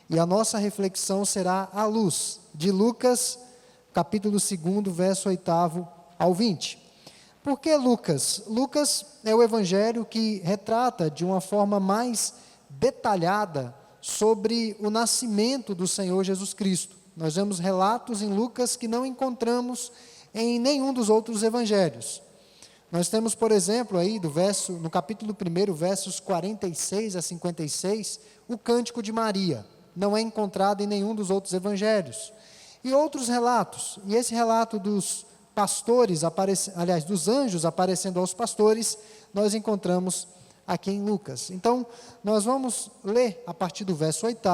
E a nossa reflexão será à luz de Lucas, capítulo 2, verso 8 ao 20. Por que Lucas? Lucas é o evangelho que retrata de uma forma mais detalhada sobre o nascimento do Senhor Jesus Cristo. Nós vemos relatos em Lucas que não encontramos em nenhum dos outros evangelhos. Nós temos, por exemplo, aí no capítulo 1, versos 46 a 56, o cântico de Maria. Não é encontrado em nenhum dos outros evangelhos. E outros relatos, e esse relato dos pastores, dos anjos aparecendo aos pastores, nós encontramos aqui em Lucas. Então, nós vamos ler a partir do verso 8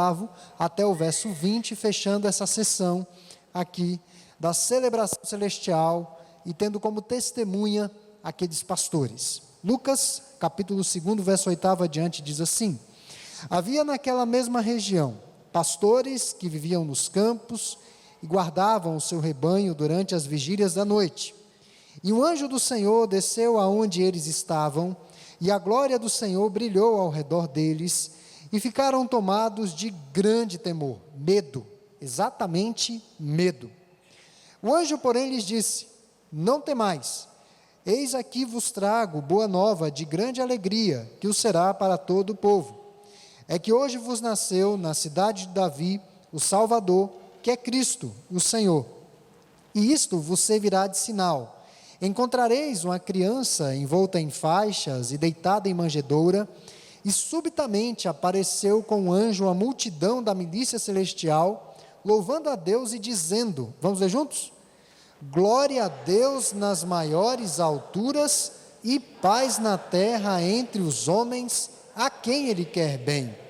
até o verso 20, fechando essa sessão aqui da celebração celestial e tendo como testemunha aqueles pastores. Lucas, capítulo 2, verso 8 adiante, diz assim: havia naquela mesma região pastores que viviam nos campos e guardavam o seu rebanho durante as vigílias da noite. E um anjo do Senhor desceu aonde eles estavam, e a glória do Senhor brilhou ao redor deles, e ficaram tomados de grande temor, medo, exatamente medo. O anjo, porém, lhes disse: não temais, eis aqui vos trago boa nova de grande alegria, que o será para todo o povo. É que hoje vos nasceu na cidade de Davi o Salvador, que é Cristo, o Senhor. E isto vos servirá de sinal: encontrareis uma criança envolta em faixas e deitada em manjedoura. E subitamente apareceu com um anjo a multidão da milícia celestial, louvando a Deus e dizendo, vamos ler juntos? Glória a Deus nas maiores alturas e paz na terra entre os homens a quem Ele quer bem.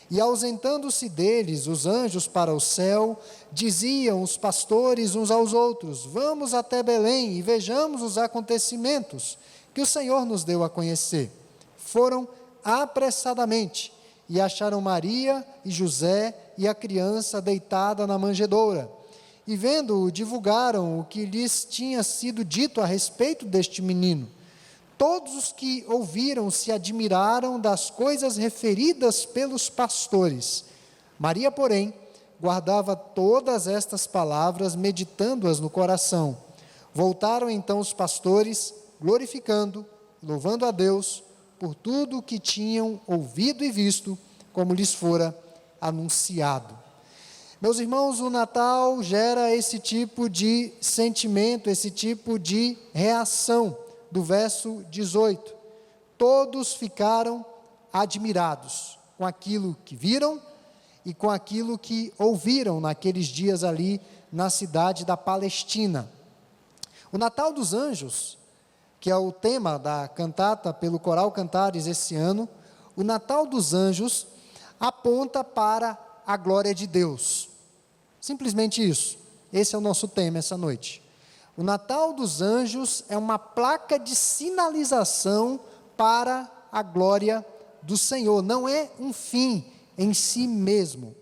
E ausentando-se deles os anjos para o céu, diziam os pastores uns aos outros: vamos até Belém e vejamos os acontecimentos que o Senhor nos deu a conhecer. Foram apressadamente e acharam Maria e José e a criança deitada na manjedoura. E vendo-o, divulgaram o que lhes tinha sido dito a respeito deste menino. Todos os que ouviram se admiraram das coisas referidas pelos pastores. Maria, porém, guardava todas estas palavras, meditando-as no coração. Voltaram então os pastores, glorificando, louvando a Deus por tudo o que tinham ouvido e visto, como lhes fora anunciado. Meus irmãos, o Natal gera esse tipo de sentimento, esse tipo de reação. Do verso 18, todos ficaram admirados com aquilo que viram e com aquilo que ouviram naqueles dias ali na cidade da Palestina. O Natal dos Anjos, que é o tema da cantata pelo Coral Cantares esse ano, o Natal dos Anjos aponta para a glória de Deus. Simplesmente isso. Esse é o nosso tema essa noite. O Natal dos Anjos é uma placa de sinalização para a glória do Senhor, não é um fim em si mesmo.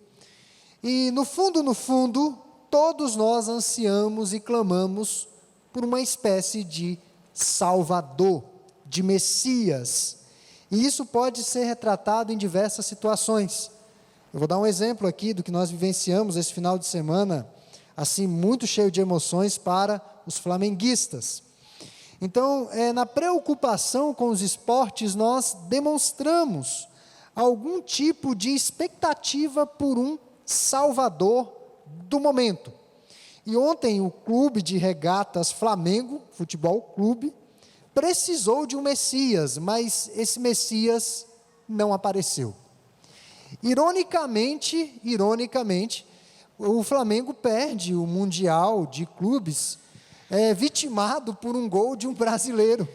E no fundo, todos nós ansiamos e clamamos por uma espécie de Salvador, de Messias. E isso pode ser retratado em diversas situações. Eu vou dar um exemplo aqui do que nós vivenciamos esse final de semana, assim, muito cheio de emoções para os flamenguistas. Então, na preocupação com os esportes, nós demonstramos algum tipo de expectativa por um Salvador do momento. E ontem o clube de regatas Flamengo, Futebol Clube, precisou de um Messias, mas esse Messias não apareceu. Ironicamente, o Flamengo perde o Mundial de Clubes, vitimado por um gol de um brasileiro.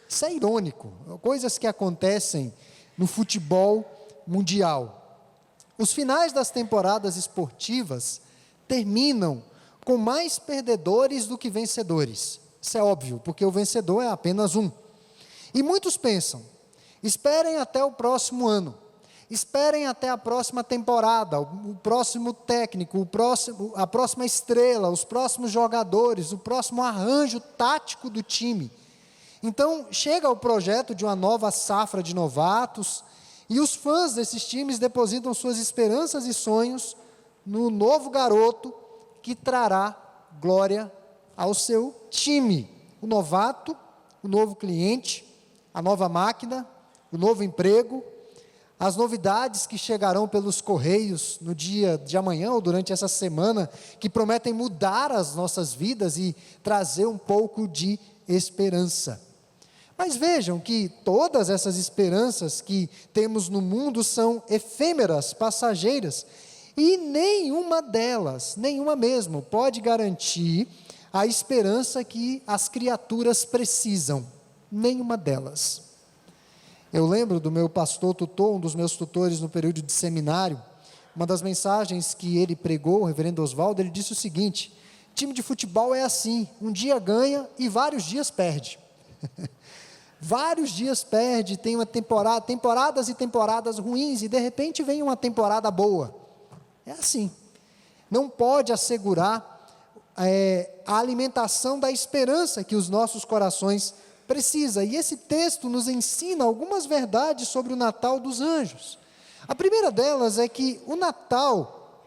Isso é irônico, coisas que acontecem no futebol mundial. Os finais das temporadas esportivas terminam com mais perdedores do que vencedores. Isso é óbvio, porque o vencedor é apenas um. E muitos pensam, esperem até o próximo ano, esperem até a próxima temporada, o próximo técnico, a próxima estrela, os próximos jogadores, o próximo arranjo tático do time. Então, chega o projeto de uma nova safra de novatos, E os fãs desses times depositam suas esperanças e sonhos no novo garoto que trará glória ao seu time. O novato, o novo cliente, a nova máquina, o novo emprego, as novidades que chegarão pelos correios no dia de amanhã ou durante essa semana, que prometem mudar as nossas vidas e trazer um pouco de esperança. Mas vejam que todas essas esperanças que temos no mundo são efêmeras, passageiras, e nenhuma delas, nenhuma mesmo, pode garantir a esperança que as criaturas precisam. Nenhuma delas. Eu lembro do meu pastor tutor, um dos meus tutores no período de seminário, uma das mensagens que ele pregou, o reverendo Oswaldo, ele disse o seguinte: time de futebol é assim, um dia ganha e vários dias perde. Vários dias perde, tem uma temporadas e temporadas ruins, e de repente vem uma temporada boa. É assim. Não pode assegurar a alimentação da esperança que os nossos corações precisam. E esse texto nos ensina algumas verdades sobre o Natal dos anjos. A primeira delas é que o Natal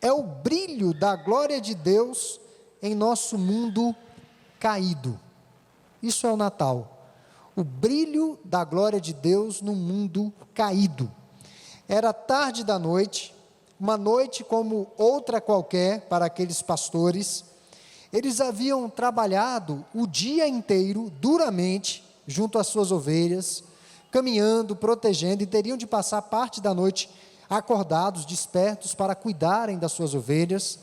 é o brilho da glória de Deus em nosso mundo caído. Isso é o Natal. O brilho da glória de Deus no mundo caído. Era tarde da noite, uma noite como outra qualquer para aqueles pastores. Eles haviam trabalhado o dia inteiro, duramente, junto às suas ovelhas, caminhando, protegendo, e teriam de passar parte da noite acordados, despertos, para cuidarem das suas ovelhas.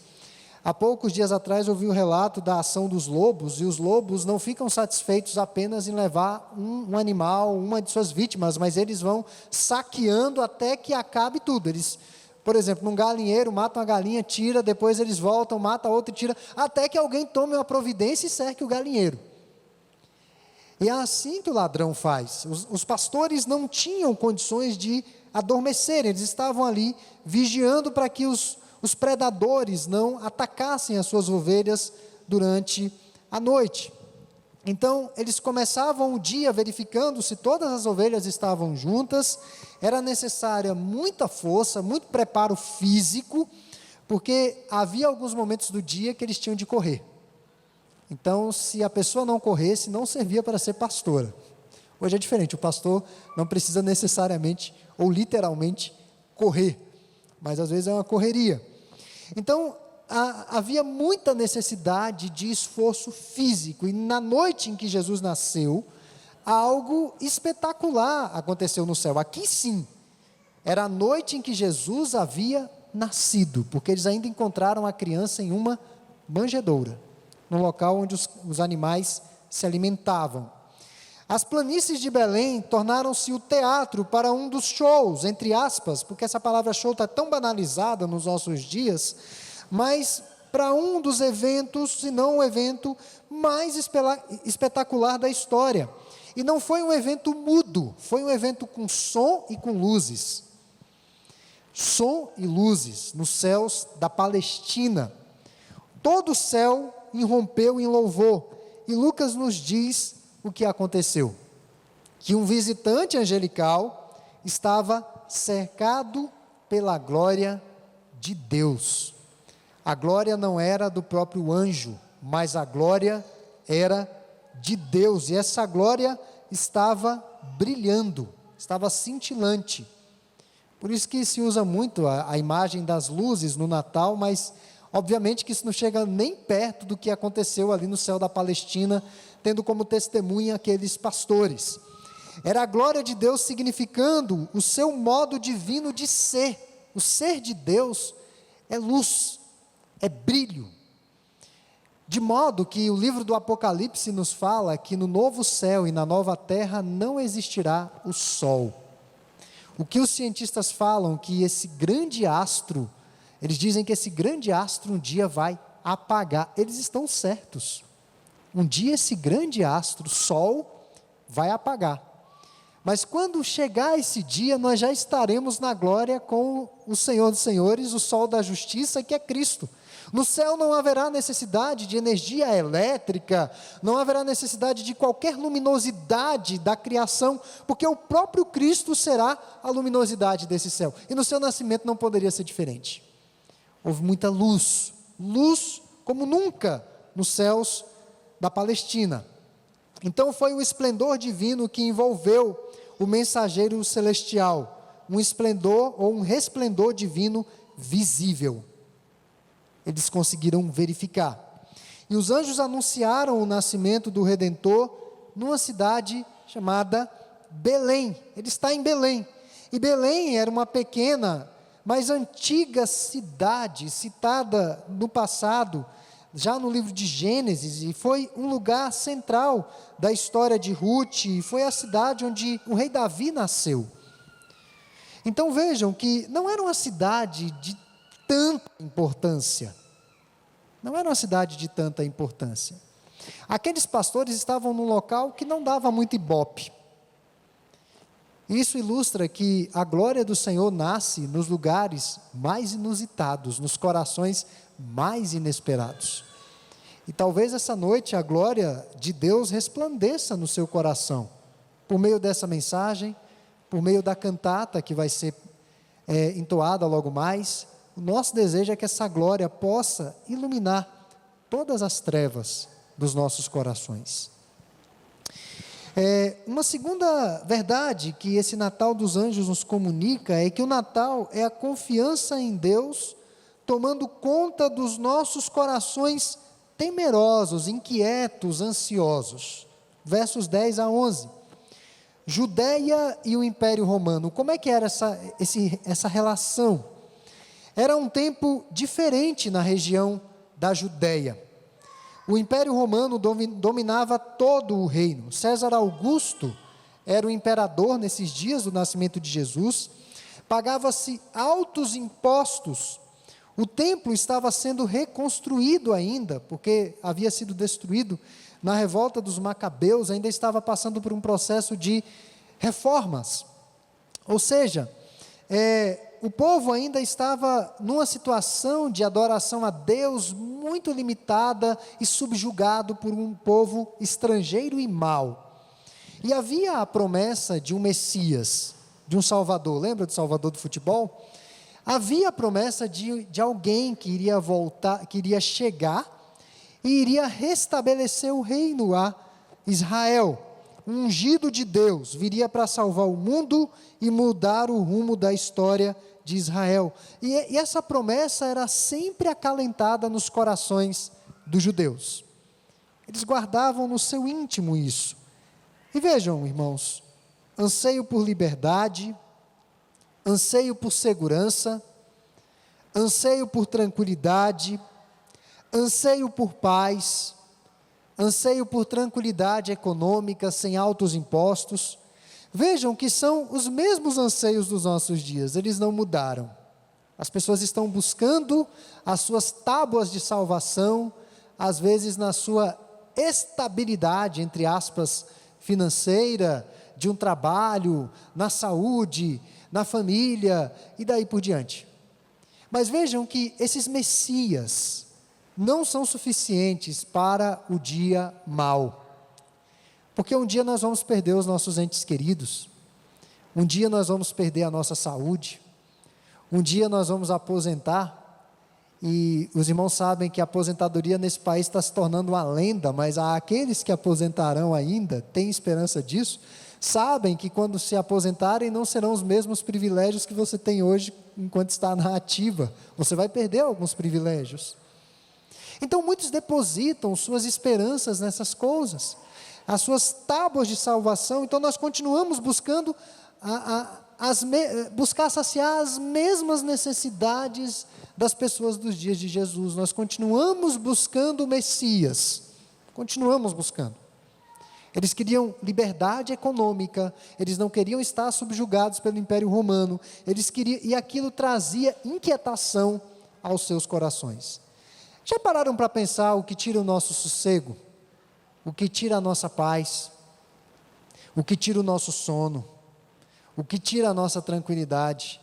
Há poucos dias atrás eu ouvi o relato da ação dos lobos, e os lobos não ficam satisfeitos apenas em levar um animal, uma de suas vítimas, mas eles vão saqueando até que acabe tudo. Eles, por exemplo, num galinheiro, matam a galinha, tira, depois eles voltam, matam a outra e tira, até que alguém tome uma providência e cerque o galinheiro. E é assim que o ladrão faz. Os pastores não tinham condições de adormecerem, eles estavam ali vigiando para que os predadores não atacassem as suas ovelhas durante a noite. Então, eles começavam o dia verificando se todas as ovelhas estavam juntas. Era necessária muita força, muito preparo físico, porque havia alguns momentos do dia que eles tinham de correr. Então, se a pessoa não corresse, não servia para ser pastora. Hoje é diferente, o pastor não precisa necessariamente ou literalmente correr, mas às vezes é uma correria. Então, havia muita necessidade de esforço físico, e na noite em que Jesus nasceu, algo espetacular aconteceu no céu. Aqui sim, era a noite em que Jesus havia nascido, porque eles ainda encontraram a criança em uma manjedoura, no local onde os animais se alimentavam. As planícies de Belém tornaram-se o teatro para um dos shows, entre aspas, porque essa palavra show está tão banalizada nos nossos dias, mas para um dos eventos, se não o evento mais espetacular da história. E não foi um evento mudo, foi um evento com som e com luzes. Som e luzes nos céus da Palestina. Todo o céu irrompeu em louvor, e Lucas nos diz o que aconteceu: que um visitante angelical estava cercado pela glória de Deus. A glória não era do próprio anjo, mas a glória era de Deus, e essa glória estava brilhando, estava cintilante. Por isso que se usa muito a imagem das luzes no Natal, mas obviamente que isso não chega nem perto do que aconteceu ali no céu da Palestina, tendo como testemunha aqueles pastores. Era a glória de Deus significando o seu modo divino de ser. O ser de Deus é luz, é brilho. De modo que o livro do Apocalipse nos fala que no novo céu e na nova terra não existirá o sol. O que os cientistas falam que esse grande astro, eles dizem que esse grande astro um dia vai apagar. Eles estão certos. Um dia esse grande astro, Sol, vai apagar. Mas quando chegar esse dia, nós já estaremos na glória com o Senhor dos Senhores, o Sol da Justiça, que é Cristo. No céu não haverá necessidade de energia elétrica, não haverá necessidade de qualquer luminosidade da criação, porque o próprio Cristo será a luminosidade desse céu. E no seu nascimento não poderia ser diferente. Houve muita luz, luz como nunca nos céus da Palestina. Então foi o esplendor divino que envolveu o mensageiro celestial, um esplendor ou um resplendor divino visível. Eles conseguiram verificar. E os anjos anunciaram o nascimento do Redentor numa cidade chamada Belém. Ele está em Belém. E Belém era uma pequena, mas antiga cidade, citada no passado, já no livro de Gênesis, e foi um lugar central da história de Ruth, e foi a cidade onde o rei Davi nasceu. Então vejam que não era uma cidade de tanta importância. Não era uma cidade de tanta importância. Aqueles pastores estavam num local que não dava muito ibope. Isso ilustra que a glória do Senhor nasce nos lugares mais inusitados, nos corações mais inesperados. E talvez essa noite a glória de Deus resplandeça no seu coração, por meio dessa mensagem, por meio da cantata que vai ser entoada logo mais. O nosso desejo é que essa glória possa iluminar todas as trevas dos nossos corações. Uma segunda verdade que esse Natal dos Anjos nos comunica é que o Natal é a confiança em Deus tomando conta dos nossos corações temerosos, inquietos, ansiosos. Versos 10 a 11. Judéia e o Império Romano, como é que era essa relação? Era um tempo diferente na região da Judéia. O Império Romano dominava todo o reino. César Augusto era o imperador nesses dias do nascimento de Jesus. Pagava-se altos impostos. O templo estava sendo reconstruído ainda, porque havia sido destruído na revolta dos Macabeus, ainda estava passando por um processo de reformas. Ou seja, o povo ainda estava numa situação de adoração a Deus muito limitada e subjugado por um povo estrangeiro e mau. E havia a promessa de um Messias, de um Salvador. Lembra do Salvador do futebol? Havia a promessa de alguém que iria voltar, que iria chegar e iria restabelecer o reino a Israel. Um ungido de Deus viria para salvar o mundo e mudar o rumo da história de Israel. E essa promessa era sempre acalentada nos corações dos judeus. Eles guardavam no seu íntimo isso. E vejam, irmãos, anseio por liberdade, anseio por segurança, anseio por tranquilidade, anseio por paz, anseio por tranquilidade econômica, sem altos impostos. Vejam que são os mesmos anseios dos nossos dias, eles não mudaram. As pessoas estão buscando as suas tábuas de salvação, às vezes na sua estabilidade, entre aspas, financeira, de um trabalho, na saúde, na família, e daí por diante. Mas vejam que esses messias não são suficientes para o dia mau. Porque um dia nós vamos perder os nossos entes queridos, um dia nós vamos perder a nossa saúde, um dia nós vamos aposentar, e os irmãos sabem que a aposentadoria nesse país está se tornando uma lenda, mas aqueles que aposentarão ainda, têm esperança disso, sabem que quando se aposentarem não serão os mesmos privilégios que você tem hoje enquanto está na ativa, você vai perder alguns privilégios. Então muitos depositam suas esperanças nessas coisas, as suas tábuas de salvação. Então nós continuamos buscando buscar saciar as mesmas necessidades das pessoas dos dias de Jesus. Nós continuamos buscando o Messias, continuamos buscando. Eles queriam liberdade econômica, eles não queriam estar subjugados pelo Império Romano, eles queriam, e aquilo trazia inquietação aos seus corações. Já pararam para pensar o que tira o nosso sossego? O que tira a nossa paz? O que tira o nosso sono? O que tira a nossa tranquilidade?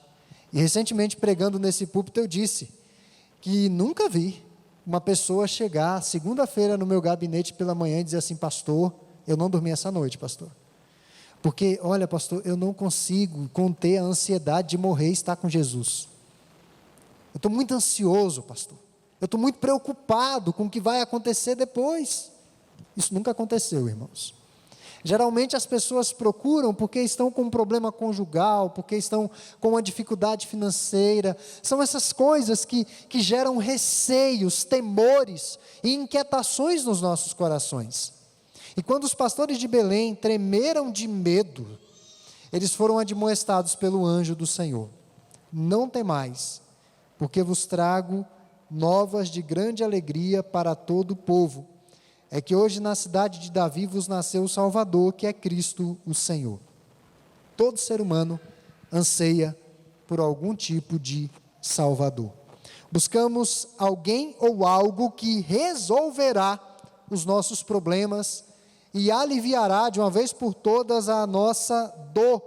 E recentemente, pregando nesse púlpito, eu disse que nunca vi uma pessoa chegar segunda-feira no meu gabinete pela manhã e dizer assim: pastor, eu não dormi essa noite, pastor. Porque, olha, pastor, eu não consigo conter a ansiedade de morrer e estar com Jesus. Eu estou muito ansioso, pastor. Eu estou muito preocupado com o que vai acontecer depois. Isso nunca aconteceu, irmãos. Geralmente as pessoas procuram porque estão com um problema conjugal, porque estão com uma dificuldade financeira. São essas coisas que geram receios, temores e inquietações nos nossos corações. E quando os pastores de Belém tremeram de medo, eles foram admoestados pelo anjo do Senhor: não temais, porque vos trago novas de grande alegria para todo o povo. É que hoje na cidade de Davi vos nasceu o Salvador, que é Cristo o Senhor. Todo ser humano anseia por algum tipo de Salvador. Buscamos alguém ou algo que resolverá os nossos problemas e aliviará de uma vez por todas a nossa dor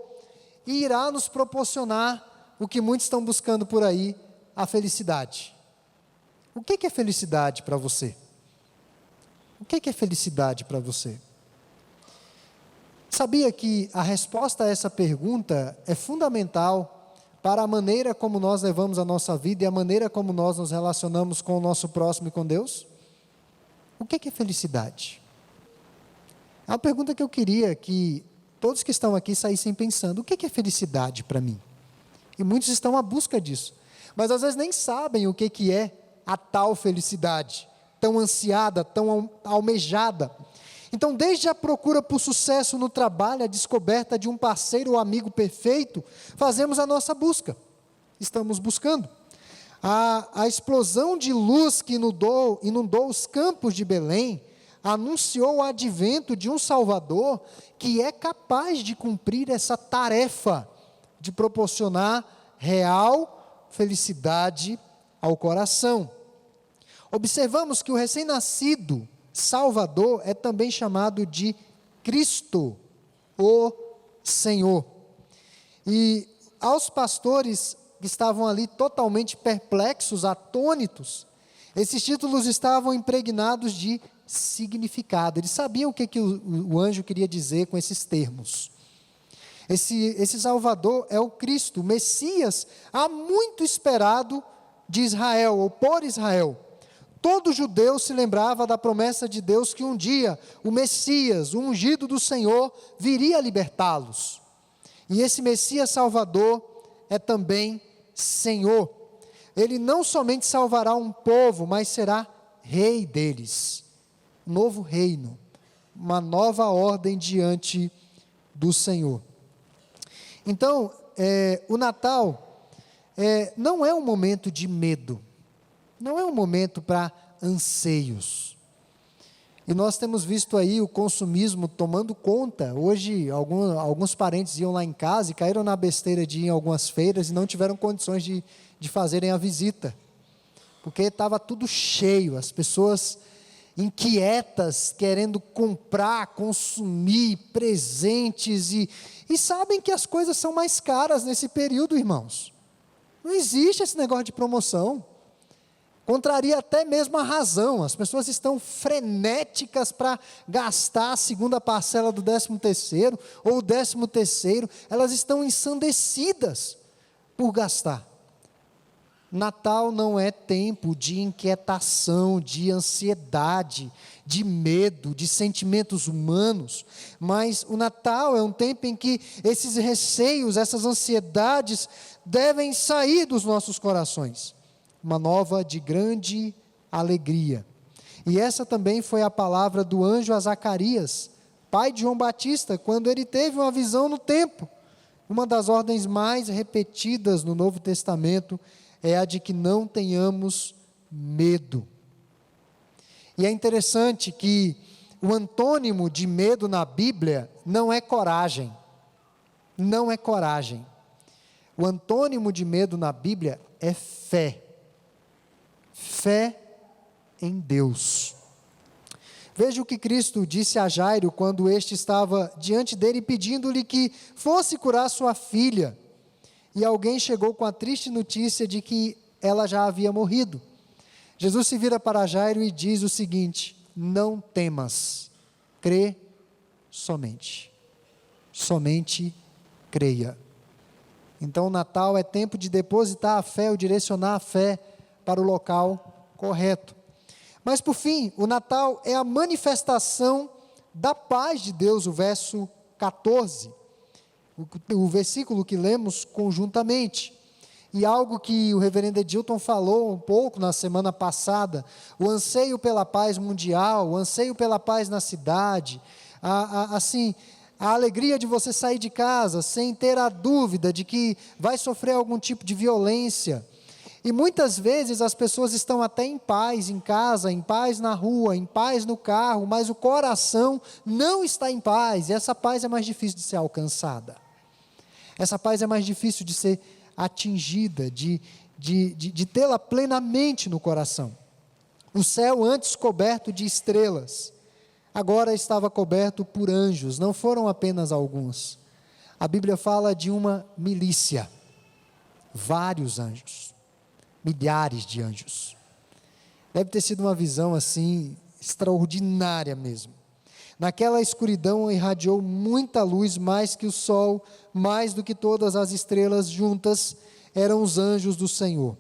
e irá nos proporcionar o que muitos estão buscando por aí, a felicidade. O que é felicidade para você? O que é felicidade para você? Sabia que a resposta a essa pergunta é fundamental para a maneira como nós levamos a nossa vida e a maneira como nós nos relacionamos com o nosso próximo e com Deus? O que é felicidade? É uma pergunta que eu queria que todos que estão aqui saíssem pensando: o que é felicidade para mim? E muitos estão à busca disso, mas às vezes nem sabem o que é a tal felicidade, tão ansiada, tão almejada. Então, desde a procura por sucesso no trabalho, a descoberta de um parceiro ou amigo perfeito, fazemos a nossa busca. Estamos buscando. A explosão de luz que inundou os campos de Belém anunciou o advento de um Salvador que é capaz de cumprir essa tarefa de proporcionar real felicidade ao coração. Observamos que o recém-nascido Salvador é também chamado de Cristo, o Senhor. E aos pastores que estavam ali totalmente perplexos, atônitos, esses títulos estavam impregnados de significado. Eles sabiam o que o anjo queria dizer com esses termos. Esse Salvador é o Cristo, o Messias, há muito esperado de Israel, ou por Israel. Todo judeu se lembrava da promessa de Deus que um dia o Messias, o ungido do Senhor, viria libertá-los. E esse Messias Salvador é também Senhor. Ele não somente salvará um povo, mas será rei deles. Novo reino, uma nova ordem diante do Senhor. Então, o Natal não é um momento de medo. Não é um momento para anseios. E nós temos visto aí o consumismo tomando conta. Hoje, alguns parentes iam lá em casa e caíram na besteira de ir em algumas feiras e não tiveram condições de fazerem a visita. Porque estava tudo cheio, as pessoas inquietas, querendo comprar, consumir presentes e sabem que as coisas são mais caras nesse período, irmãos. Não existe esse negócio de promoção. Contraria até mesmo a razão. As pessoas estão frenéticas para gastar a segunda parcela do 13º ou o 13º. Elas estão ensandecidas por gastar. Natal não é tempo de inquietação, de ansiedade, de medo, de sentimentos humanos, mas o Natal é um tempo em que esses receios, essas ansiedades devem sair dos nossos corações. Uma nova de grande alegria. E essa também foi a palavra do anjo a Zacarias, pai de João Batista, quando ele teve uma visão no templo. Uma das ordens mais repetidas no Novo Testamento é a de que não tenhamos medo. E é interessante que o antônimo de medo na Bíblia não é coragem. Não é coragem. O antônimo de medo na Bíblia é fé. Fé em Deus. Veja o que Cristo disse a Jairo quando este estava diante dele pedindo-lhe que fosse curar sua filha. E alguém chegou com a triste notícia de que ela já havia morrido. Jesus se vira para Jairo e diz o seguinte: não temas, crê somente. Somente creia. Então o Natal é tempo de depositar a fé, ou direcionar a fé para o local correto. Mas por fim, o Natal é a manifestação da paz de Deus, o verso 14, o versículo que lemos conjuntamente. E algo que o reverendo Edilton falou um pouco na semana passada, o anseio pela paz mundial, o anseio pela paz na cidade, a alegria de você sair de casa sem ter a dúvida de que vai sofrer algum tipo de violência. E muitas vezes as pessoas estão até em paz em casa, em paz na rua, em paz no carro, mas o coração não está em paz, e essa paz é mais difícil de ser alcançada. Essa paz é mais difícil de ser atingida, de tê-la plenamente no coração. O céu, antes coberto de estrelas, agora estava coberto por anjos, não foram apenas alguns. A Bíblia fala de uma milícia, vários anjos, milhares de anjos. Deve ter sido uma visão assim, extraordinária mesmo. Naquela escuridão irradiou muita luz, mais que o sol, mais do que todas as estrelas juntas, eram os anjos do Senhor.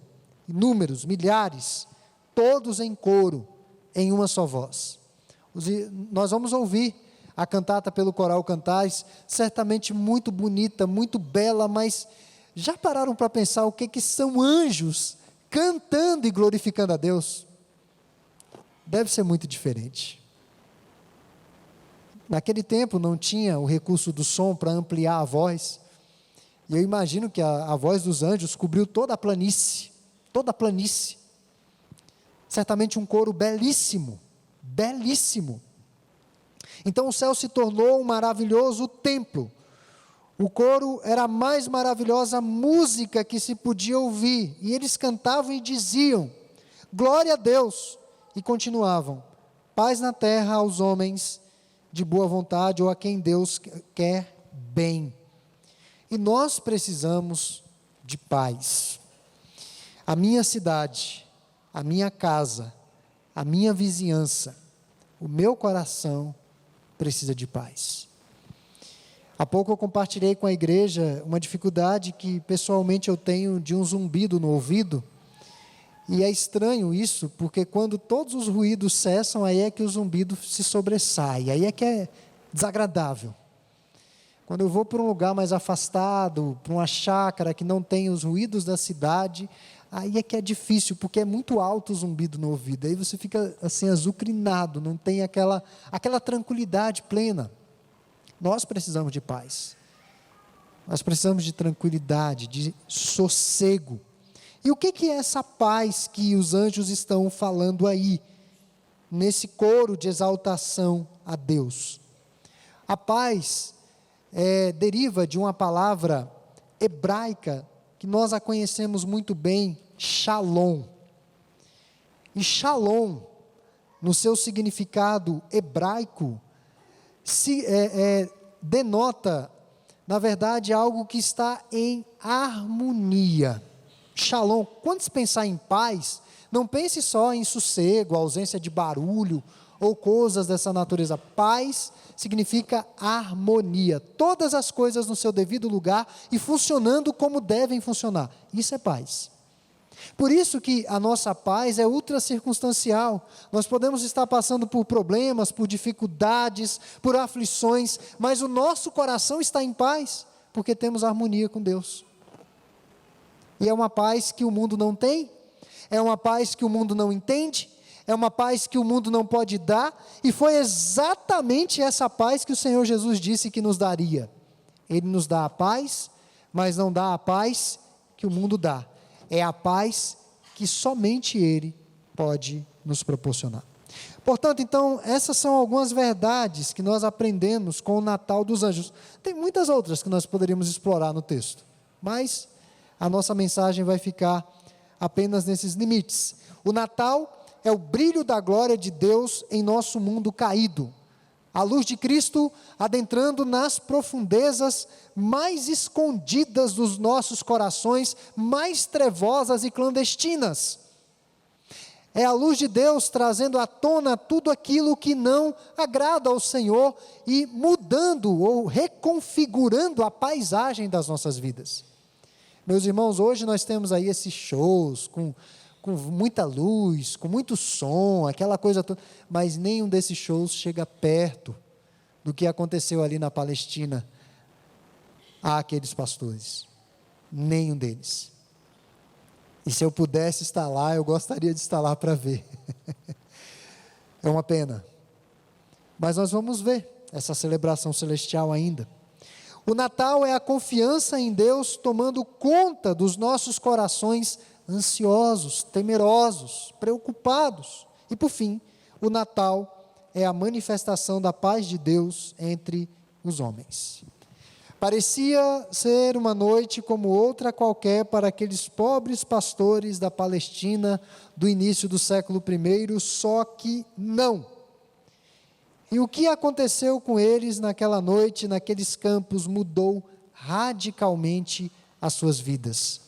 Inúmeros, milhares, todos em coro, em uma só voz. Nós vamos ouvir a cantata pelo Coral Cantares, certamente muito bonita, muito bela, mas já pararam para pensar o que são anjos cantando e glorificando a Deus? Deve ser muito diferente. Naquele tempo não tinha o recurso do som para ampliar a voz, e eu imagino que a voz dos anjos cobriu toda a planície, certamente um coro belíssimo, belíssimo. Então o céu se tornou um maravilhoso templo. O coro era a mais maravilhosa música que se podia ouvir, e eles cantavam e diziam: glória a Deus, e continuavam: paz na terra aos homens de boa vontade, ou a quem Deus quer bem. E nós precisamos de paz. A minha cidade, a minha casa, a minha vizinhança, o meu coração precisa de paz. Há pouco eu compartilhei com a igreja uma dificuldade que pessoalmente eu tenho de um zumbido no ouvido, e é estranho isso, porque quando todos os ruídos cessam, aí é que o zumbido se sobressai, aí é que é desagradável. Quando eu vou para um lugar mais afastado, para uma chácara que não tem os ruídos da cidade, aí é que é difícil, porque é muito alto o zumbido no ouvido, aí você fica assim azucrinado, não tem aquela tranquilidade plena. Nós precisamos de paz, nós precisamos de tranquilidade, de sossego. E o que é essa paz que os anjos estão falando aí, nesse coro de exaltação a Deus? A paz deriva de uma palavra hebraica, que nós a conhecemos muito bem, shalom. E shalom, no seu significado hebraico, denota, na verdade, algo que está em harmonia. Shalom, quando se pensar em paz, não pense só em sossego, ausência de barulho, ou coisas dessa natureza. Paz significa harmonia, todas as coisas no seu devido lugar e funcionando como devem funcionar. Isso é paz. Por isso que a nossa paz é ultra circunstancial. Nós podemos estar passando por problemas, por dificuldades, por aflições, mas o nosso coração está em paz, porque temos harmonia com Deus. E é uma paz que o mundo não tem, é uma paz que o mundo não entende, é uma paz que o mundo não pode dar, e foi exatamente essa paz que o Senhor Jesus disse que nos daria. Ele nos dá a paz, mas não dá a paz que o mundo dá. É a paz que somente Ele pode nos proporcionar. Portanto, então, essas são algumas verdades que nós aprendemos com o Natal dos Anjos. Tem muitas outras que nós poderíamos explorar no texto, mas a nossa mensagem vai ficar apenas nesses limites. O Natal é o brilho da glória de Deus em nosso mundo caído. A luz de Cristo adentrando nas profundezas mais escondidas dos nossos corações, mais trevosas e clandestinas. É a luz de Deus trazendo à tona tudo aquilo que não agrada ao Senhor e mudando ou reconfigurando a paisagem das nossas vidas. Meus irmãos, hoje nós temos aí esses shows com muita luz, com muito som, aquela coisa toda, mas nenhum desses shows chega perto do que aconteceu ali na Palestina àqueles pastores. Nenhum deles. E se eu pudesse estar lá, eu gostaria de estar lá para ver. É uma pena. Mas nós vamos ver essa celebração celestial ainda. O Natal é a confiança em Deus tomando conta dos nossos corações ansiosos, temerosos, preocupados. E por fim, o Natal é a manifestação da paz de Deus entre os homens. Parecia ser uma noite como outra qualquer para aqueles pobres pastores da Palestina do início do século I, só que não. E o que aconteceu com eles naquela noite, naqueles campos, mudou radicalmente as suas vidas.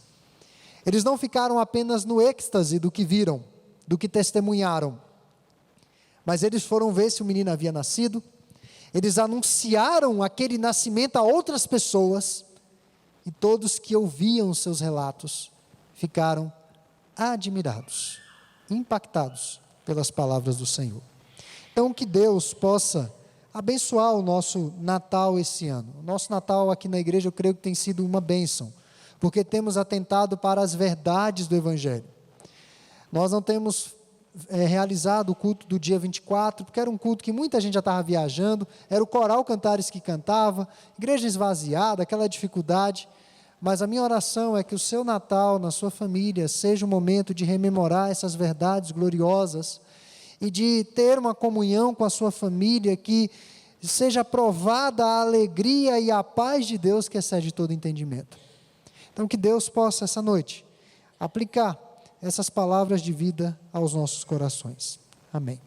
Eles não ficaram apenas no êxtase do que viram, do que testemunharam, mas eles foram ver se o menino havia nascido. Eles anunciaram aquele nascimento a outras pessoas, e todos que ouviam seus relatos ficaram admirados, impactados pelas palavras do Senhor. Então, que Deus possa abençoar o nosso Natal esse ano. O nosso Natal aqui na igreja, eu creio que tem sido uma bênção, porque temos atentado para as verdades do Evangelho. Nós não temos realizado o culto do dia 24, porque era um culto que muita gente já estava viajando, era o coral Cantares que cantava, igreja esvaziada, aquela dificuldade, mas a minha oração é que o seu Natal, na sua família, seja um momento de rememorar essas verdades gloriosas, e de ter uma comunhão com a sua família, que seja provada a alegria e a paz de Deus que excede todo entendimento. Então que Deus possa essa noite aplicar essas palavras de vida aos nossos corações. Amém.